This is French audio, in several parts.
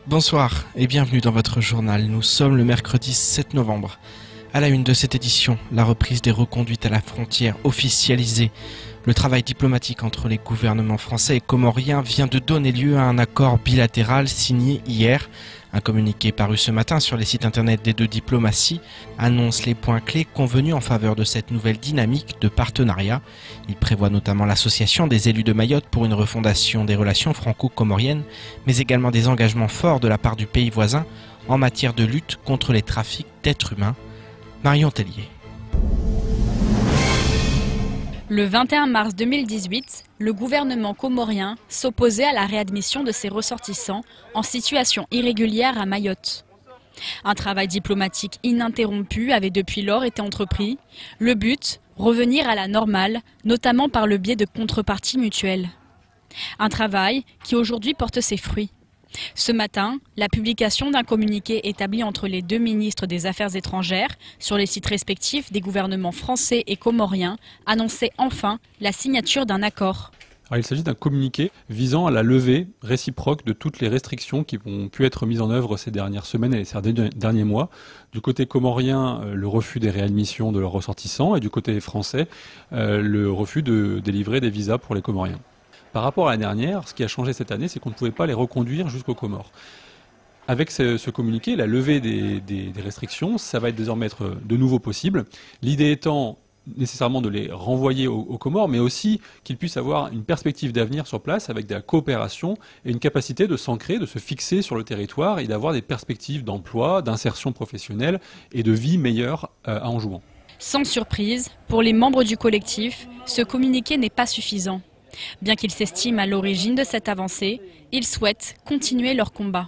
Bonsoir et bienvenue dans votre journal. Nous sommes le mercredi 7 novembre. À la une de cette édition, la reprise des reconduites à la frontière officialisée. Le travail diplomatique entre les gouvernements français et comoriens vient de donner lieu à un accord bilatéral signé hier. Un communiqué paru ce matin sur les sites internet des deux diplomaties annonce les points clés convenus en faveur de cette nouvelle dynamique de partenariat. Il prévoit notamment l'association des élus de Mayotte pour une refondation des relations franco-comoriennes, mais également des engagements forts de la part du pays voisin en matière de lutte contre les trafics d'êtres humains. Marion Tellier. Le 21 mars 2018, le gouvernement comorien s'opposait à la réadmission de ses ressortissants en situation irrégulière à Mayotte. Un travail diplomatique ininterrompu avait depuis lors été entrepris. Le but, revenir à la normale, notamment par le biais de contreparties mutuelles. Un travail qui aujourd'hui porte ses fruits. Ce matin, la publication d'un communiqué établi entre les deux ministres des Affaires étrangères sur les sites respectifs des gouvernements français et comoriens annonçait enfin la signature d'un accord. Alors, il s'agit d'un communiqué visant à la levée réciproque de toutes les restrictions qui ont pu être mises en œuvre ces dernières semaines et ces derniers mois. Du côté comorien, le refus des réadmissions de leurs ressortissants et du côté français, le refus de délivrer des visas pour les Comoriens. Par rapport à l'année dernière, ce qui a changé cette année, c'est qu'on ne pouvait pas les reconduire jusqu'aux Comores. Avec ce communiqué, la levée des restrictions, ça va désormais être de nouveau possible. L'idée étant nécessairement de les renvoyer aux Comores, mais aussi qu'ils puissent avoir une perspective d'avenir sur place avec de la coopération et une capacité de s'ancrer, de se fixer sur le territoire et d'avoir des perspectives d'emploi, d'insertion professionnelle et de vie meilleure à Anjouan. Sans surprise, pour les membres du collectif, ce communiqué n'est pas suffisant. Bien qu'ils s'estiment à l'origine de cette avancée, ils souhaitent continuer leur combat.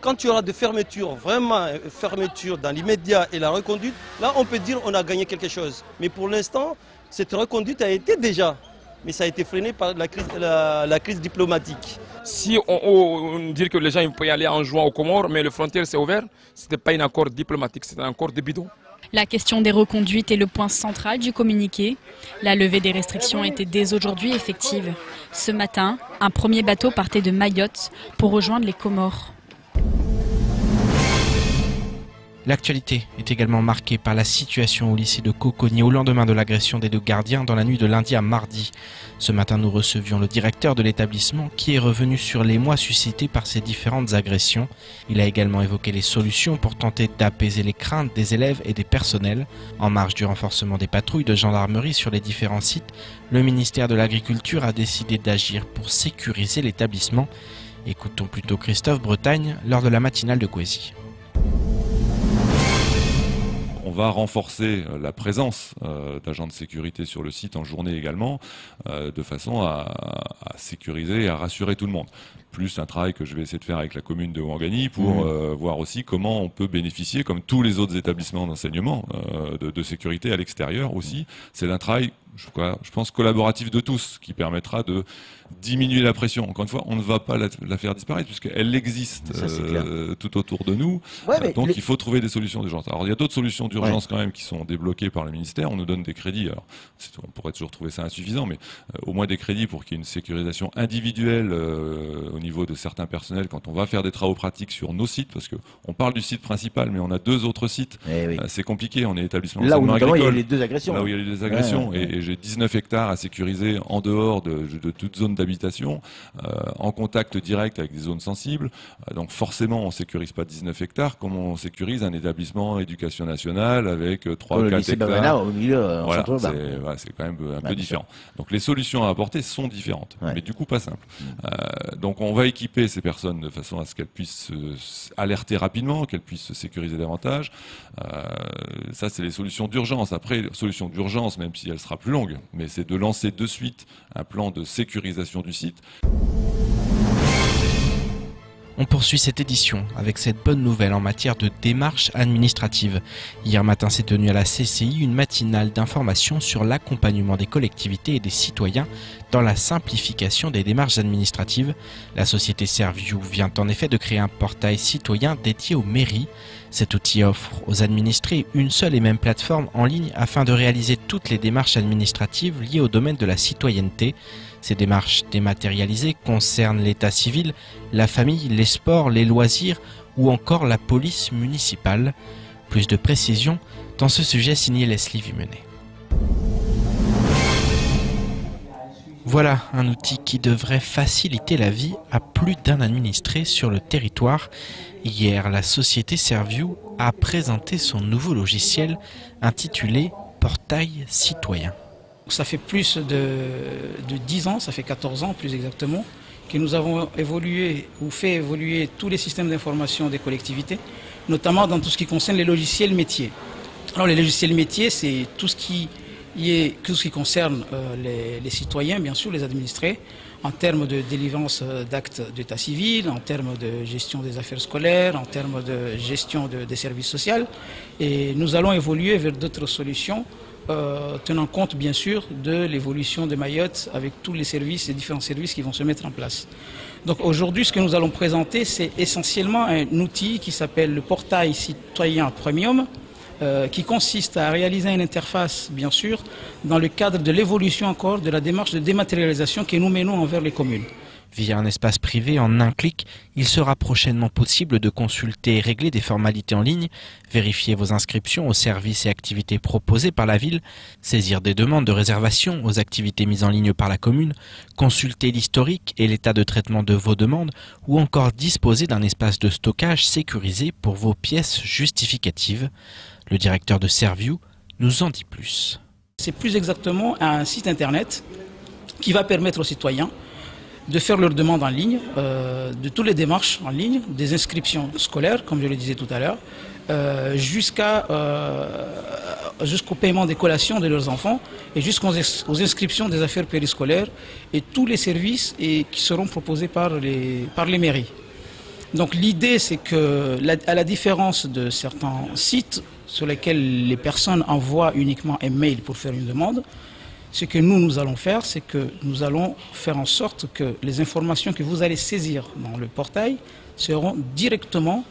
Quand il y aura des fermetures, vraiment fermetures dans l'immédiat et la reconduite, là on peut dire qu'on a gagné quelque chose. Mais pour l'instant, cette reconduite a été déjà, mais ça a été freiné par la crise diplomatique. Si on dit que les gens peuvent y aller en jouant aux Comores, mais les frontières c'est ouvert, ce n'était pas un accord diplomatique, c'était un accord de bidon. La question des reconduites est le point central du communiqué. La levée des restrictions était dès aujourd'hui effective. Ce matin, un premier bateau partait de Mayotte pour rejoindre les Comores. L'actualité est également marquée par la situation au lycée de Coconi au lendemain de l'agression des deux gardiens dans la nuit de lundi à mardi. Ce matin, nous recevions le directeur de l'établissement qui est revenu sur les mois suscités par ces différentes agressions. Il a également évoqué les solutions pour tenter d'apaiser les craintes des élèves et des personnels. En marge du renforcement des patrouilles de gendarmerie sur les différents sites, le ministère de l'Agriculture a décidé d'agir pour sécuriser l'établissement. Écoutons plutôt Christophe Bretagne lors de la matinale de Gouézy. On va renforcer la présence d'agents de sécurité sur le site en journée également, de façon à sécuriser et à rassurer tout le monde. Plus un travail que je vais essayer de faire avec la commune de Ouangani pour voir aussi comment on peut bénéficier, comme tous les autres établissements d'enseignement, de sécurité à l'extérieur aussi. C'est un travail, je pense, collaboratif de tous, qui permettra de diminuer la pression. Encore une fois, on ne va pas la faire disparaître, puisqu'elle existe tout autour de nous. Ouais, donc il faut trouver des solutions d'urgence. Alors il y a d'autres solutions d'urgence quand même qui sont débloquées par le ministère. On nous donne des crédits. Alors, on pourrait toujours trouver ça insuffisant, mais au moins des crédits pour qu'il y ait une sécurisation individuelle au niveau de certains personnels quand on va faire des travaux pratiques sur nos sites, parce qu'on parle du site principal, mais on a deux autres sites. C'est compliqué, on est établissement d'enseignement agricole. Là où il y a les deux agressions. Là où il y a les deux agressions. Et j'ai 19 hectares à sécuriser en dehors de toute zone d'habitation, en contact direct avec des zones sensibles. Donc forcément, on ne sécurise pas 19 hectares comme on sécurise un établissement éducation nationale avec 3-4 hectares. Au milieu, voilà, c'est quand même un peu différent. Donc les solutions à apporter sont différentes, mais du coup pas simples. Donc on va équiper ces personnes de façon à ce qu'elles puissent alerter rapidement, qu'elles puissent se sécuriser davantage. Ça, c'est les solutions d'urgence. Après, solution d'urgence, même si elle sera plus longue, mais c'est de lancer de suite un plan de sécurisation du site. On poursuit cette édition avec cette bonne nouvelle en matière de démarches administratives. Hier matin s'est tenue à la CCI une matinale d'information sur l'accompagnement des collectivités et des citoyens dans la simplification des démarches administratives. La société Serviu vient en effet de créer un portail citoyen dédié aux mairies. Cet outil offre aux administrés une seule et même plateforme en ligne afin de réaliser toutes les démarches administratives liées au domaine de la citoyenneté. Ces démarches dématérialisées concernent l'état civil, la famille, les sports, les loisirs ou encore la police municipale. Plus de précisions dans ce sujet signé Leslie Vimenet. Voilà un outil qui devrait faciliter la vie à plus d'un administré sur le territoire. Hier, la société Serviu a présenté son nouveau logiciel intitulé Portail citoyen. Ça fait plus de 10 ans, ça fait 14 ans plus exactement, que nous avons évolué ou fait évoluer tous les systèmes d'information des collectivités, notamment dans tout ce qui concerne les logiciels métiers. Alors les logiciels métiers, c'est tout ce qui concerne les citoyens, bien sûr, les administrés, en termes de délivrance d'actes d'état civil, en termes de gestion des affaires scolaires, en termes de gestion des services sociaux. Et nous allons évoluer vers d'autres solutions, tenant compte, bien sûr, de l'évolution de Mayotte avec tous les services, les différents services qui vont se mettre en place. Donc aujourd'hui, ce que nous allons présenter, c'est essentiellement un outil qui s'appelle le Portail citoyen premium, qui consiste à réaliser une interface, bien sûr, dans le cadre de l'évolution encore de la démarche de dématérialisation que nous menons envers les communes. Via un espace privé, en un clic, il sera prochainement possible de consulter et régler des formalités en ligne, vérifier vos inscriptions aux services et activités proposés par la ville, saisir des demandes de réservation aux activités mises en ligne par la commune, consulter l'historique et l'état de traitement de vos demandes ou encore disposer d'un espace de stockage sécurisé pour vos pièces justificatives. Le directeur de Serviu nous en dit plus. C'est plus exactement un site internet qui va permettre aux citoyens de faire leurs demandes en ligne, de toutes les démarches en ligne, des inscriptions scolaires, comme je le disais tout à l'heure, jusqu'au paiement des collations de leurs enfants et jusqu'aux inscriptions des affaires périscolaires et tous les services qui seront proposés par les mairies. Donc l'idée, c'est que, à la différence de certains sites sur lesquels les personnes envoient uniquement un mail pour faire une demande, ce que nous allons faire, c'est que nous allons faire en sorte que les informations que vous allez saisir dans le portail seront directement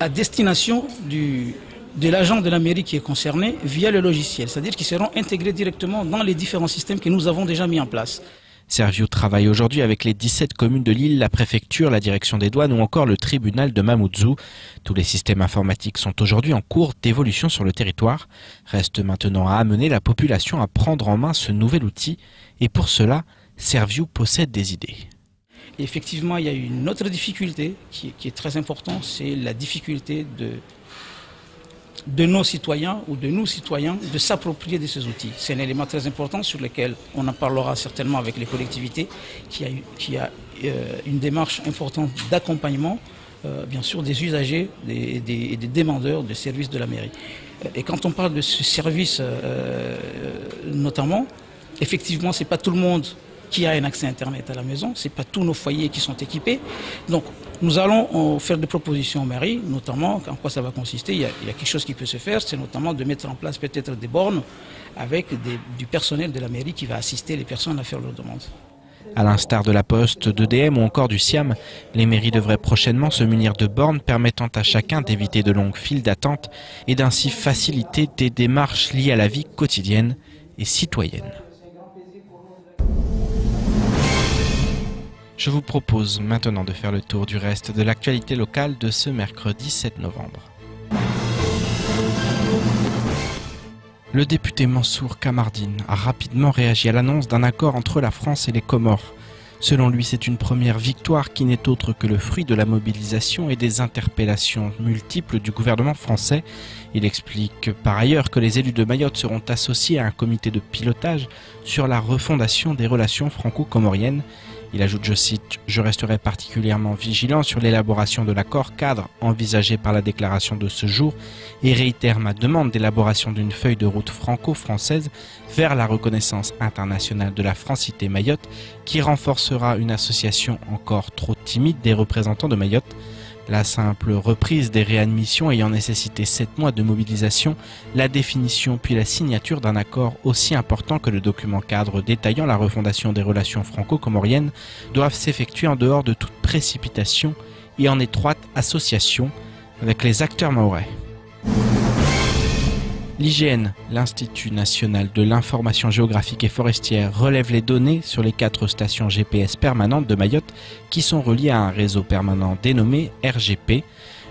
à destination de l'agent de la mairie qui est concerné via le logiciel, c'est-à-dire qu'ils seront intégrés directement dans les différents systèmes que nous avons déjà mis en place. Serviu travaille aujourd'hui avec les 17 communes de l'île, la préfecture, la direction des douanes ou encore le tribunal de Mamoudzou. Tous les systèmes informatiques sont aujourd'hui en cours d'évolution sur le territoire. Reste maintenant à amener la population à prendre en main ce nouvel outil. Et pour cela, Serviu possède des idées. Et effectivement, il y a une autre difficulté qui est très importante, c'est la difficulté de nos citoyens ou de nous citoyens de s'approprier de ces outils. C'est un élément très important sur lequel on en parlera certainement avec les collectivités, qui a une démarche importante d'accompagnement, bien sûr, des usagers et des demandeurs de services de la mairie. Et quand on parle de ce service notamment, effectivement, ce n'est pas tout le monde qui a un accès Internet à la maison, ce n'est pas tous nos foyers qui sont équipés. Donc nous allons faire des propositions aux mairies, notamment en quoi ça va consister. Il y a quelque chose qui peut se faire, c'est notamment de mettre en place peut-être des bornes avec du personnel de la mairie qui va assister les personnes à faire leurs demandes. À l'instar de la Poste, d'EDM ou encore du SIAM, les mairies devraient prochainement se munir de bornes permettant à chacun d'éviter de longues files d'attente et d'ainsi faciliter des démarches liées à la vie quotidienne et citoyenne. Je vous propose maintenant de faire le tour du reste de l'actualité locale de ce mercredi 7 novembre. Le député Mansour Kamardine a rapidement réagi à l'annonce d'un accord entre la France et les Comores. Selon lui, c'est une première victoire qui n'est autre que le fruit de la mobilisation et des interpellations multiples du gouvernement français. Il explique par ailleurs que les élus de Mayotte seront associés à un comité de pilotage sur la refondation des relations franco-comoriennes. Il ajoute, je cite, « Je resterai particulièrement vigilant sur l'élaboration de l'accord cadre envisagé par la déclaration de ce jour et réitère ma demande d'élaboration d'une feuille de route franco-française vers la reconnaissance internationale de la francité Mayotte qui renforcera une association encore trop timide des représentants de Mayotte. La simple reprise des réadmissions ayant nécessité 7 mois de mobilisation, la définition puis la signature d'un accord aussi important que le document cadre détaillant la refondation des relations franco-comoriennes doivent s'effectuer en dehors de toute précipitation et en étroite association avec les acteurs mahorais. L'IGN, l'Institut national de l'information géographique et forestière, relève les données sur les 4 stations GPS permanentes de Mayotte qui sont reliées à un réseau permanent dénommé RGP.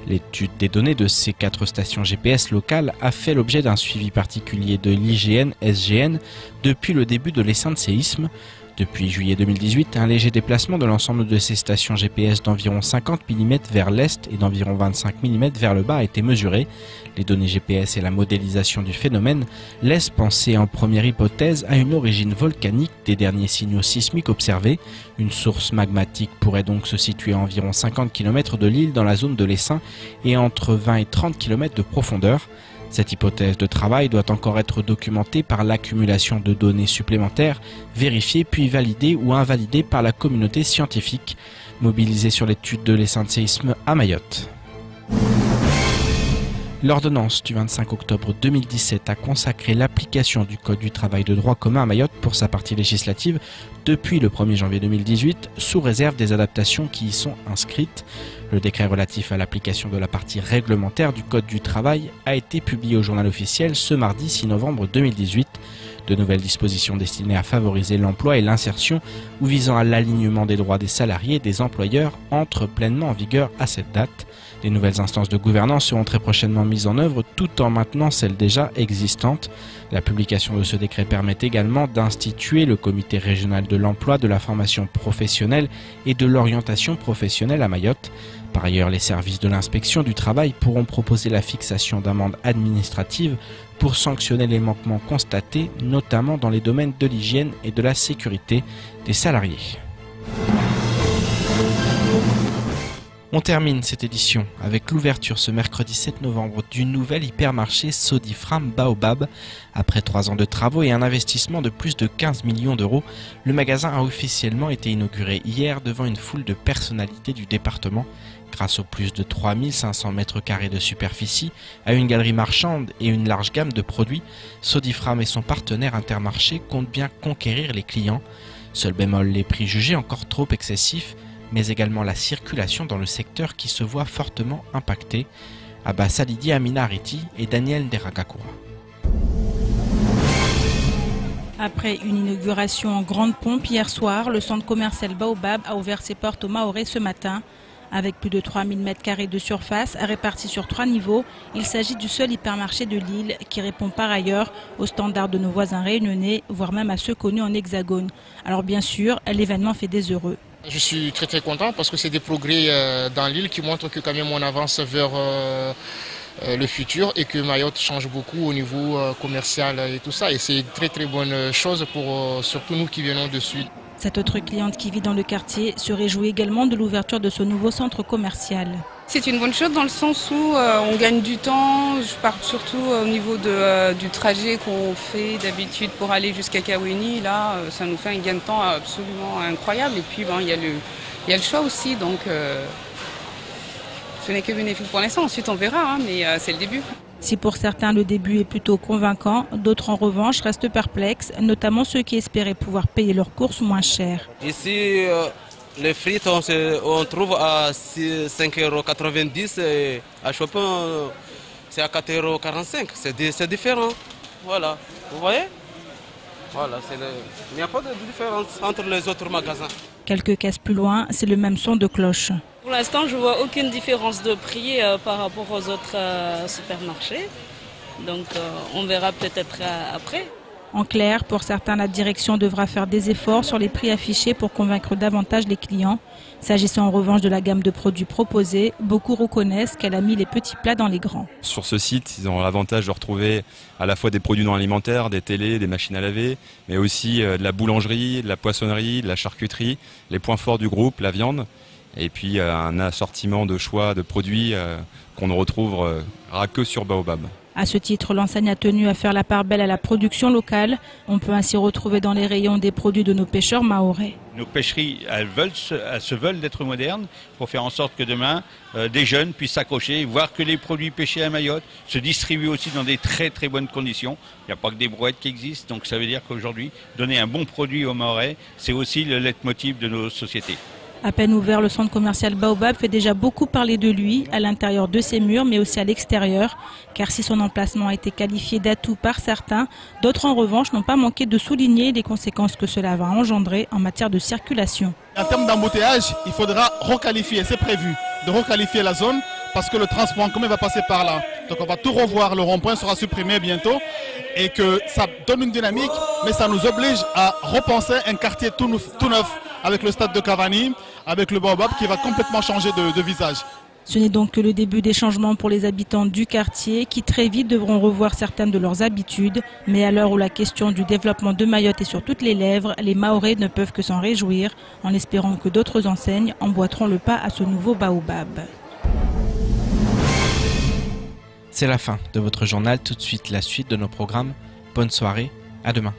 L'étude des données de ces 4 stations GPS locales a fait l'objet d'un suivi particulier de l'IGN-SGN depuis le début de l'essaim de séisme. Depuis juillet 2018, un léger déplacement de l'ensemble de ces stations GPS d'environ 50 mm vers l'est et d'environ 25 mm vers le bas a été mesuré. Les données GPS et la modélisation du phénomène laissent penser en première hypothèse à une origine volcanique des derniers signaux sismiques observés. Une source magmatique pourrait donc se situer à environ 50 km de l'île dans la zone de l'essaim et entre 20 et 30 km de profondeur. Cette hypothèse de travail doit encore être documentée par l'accumulation de données supplémentaires, vérifiées puis validées ou invalidées par la communauté scientifique, mobilisée sur l'étude de l'essaim de séisme à Mayotte. L'ordonnance du 25 octobre 2017 a consacré l'application du Code du travail de droit commun à Mayotte pour sa partie législative depuis le 1er janvier 2018, sous réserve des adaptations qui y sont inscrites. Le décret relatif à l'application de la partie réglementaire du Code du travail a été publié au journal officiel ce mardi 6 novembre 2018. De nouvelles dispositions destinées à favoriser l'emploi et l'insertion ou visant à l'alignement des droits des salariés et des employeurs entrent pleinement en vigueur à cette date. Les nouvelles instances de gouvernance seront très prochainement mises en œuvre tout en maintenant celles déjà existantes. La publication de ce décret permet également d'instituer le comité régional de l'emploi, de la formation professionnelle et de l'orientation professionnelle à Mayotte. Par ailleurs, les services de l'inspection du travail pourront proposer la fixation d'amendes administratives pour sanctionner les manquements constatés, notamment dans les domaines de l'hygiène et de la sécurité des salariés. On termine cette édition avec l'ouverture ce mercredi 7 novembre du nouvel hypermarché Sodifram Baobab. Après 3 ans de travaux et un investissement de plus de 15 millions d'euros, le magasin a officiellement été inauguré hier devant une foule de personnalités du département. Grâce aux plus de 3500 m² de superficie, à une galerie marchande et une large gamme de produits, Sodifram et son partenaire Intermarché comptent bien conquérir les clients. Seul bémol, les prix jugés encore trop excessifs, mais également la circulation dans le secteur qui se voit fortement impactée. Abbas Salidi, Amina Ariti et Daniel Deragakura. Après une inauguration en grande pompe hier soir, le centre commercial Baobab a ouvert ses portes aux Mahorais ce matin. Avec plus de 3000 m² de surface répartis sur 3 niveaux, il s'agit du seul hypermarché de l'île qui répond par ailleurs aux standards de nos voisins réunionnais, voire même à ceux connus en Hexagone. Alors bien sûr, l'événement fait des heureux. Je suis très content parce que c'est des progrès dans l'île qui montrent que quand même on avance vers le futur et que Mayotte change beaucoup au niveau commercial et tout ça. Et c'est une très bonne chose pour surtout nous qui venons de Sud. Cette autre cliente qui vit dans le quartier se réjouit également de l'ouverture de ce nouveau centre commercial. C'est une bonne chose dans le sens où on gagne du temps. Je parle surtout au niveau du trajet qu'on fait d'habitude pour aller jusqu'à Kawéni. Là, ça nous fait un gain de temps absolument incroyable. Et puis, il y a le choix aussi. Donc, ce n'est que bénéfique pour l'instant. Ensuite, on verra, mais c'est le début. Si pour certains le début est plutôt convaincant, d'autres en revanche restent perplexes, notamment ceux qui espéraient pouvoir payer leurs courses moins cher. Ici, les frites, on trouve à 5,90 € et à Chopin, c'est à 4,45 €. C'est différent. Voilà, vous voyez? Voilà, il n'y a pas de différence entre les autres magasins. Quelques cases plus loin, c'est le même son de cloche. Pour l'instant, je ne vois aucune différence de prix par rapport aux autres supermarchés. Donc on verra peut-être après. En clair, pour certains, la direction devra faire des efforts sur les prix affichés pour convaincre davantage les clients. S'agissant en revanche de la gamme de produits proposés, beaucoup reconnaissent qu'elle a mis les petits plats dans les grands. Sur ce site, ils ont l'avantage de retrouver à la fois des produits non alimentaires, des télés, des machines à laver, mais aussi de la boulangerie, de la poissonnerie, de la charcuterie, les points forts du groupe, la viande, et puis un assortiment de choix de produits qu'on ne retrouvera que sur Baobab. À ce titre, l'enseigne a tenu à faire la part belle à la production locale. On peut ainsi retrouver dans les rayons des produits de nos pêcheurs mahorais. Nos pêcheries, elles se veulent d'être modernes pour faire en sorte que demain, des jeunes puissent s'accrocher, voir que les produits pêchés à Mayotte se distribuent aussi dans des très bonnes conditions. Il n'y a pas que des brouettes qui existent, donc ça veut dire qu'aujourd'hui, donner un bon produit aux Mahorais, c'est aussi le leitmotiv de nos sociétés. À peine ouvert, le centre commercial Baobab fait déjà beaucoup parler de lui, à l'intérieur de ses murs, mais aussi à l'extérieur. Car si son emplacement a été qualifié d'atout par certains, d'autres en revanche n'ont pas manqué de souligner les conséquences que cela va engendrer en matière de circulation. En termes d'embouteillage, il faudra requalifier, c'est prévu, de requalifier la zone parce que le transport en commun va passer par là. Donc on va tout revoir, le rond-point sera supprimé bientôt et que ça donne une dynamique, mais ça nous oblige à repenser un quartier tout neuf avec le stade de Cavani, avec le Baobab qui va complètement changer de visage. Ce n'est donc que le début des changements pour les habitants du quartier qui très vite devront revoir certaines de leurs habitudes. Mais à l'heure où la question du développement de Mayotte est sur toutes les lèvres, les Mahorais ne peuvent que s'en réjouir en espérant que d'autres enseignes emboîteront le pas à ce nouveau Baobab. C'est la fin de votre journal. Tout de suite la suite de nos programmes. Bonne soirée, à demain.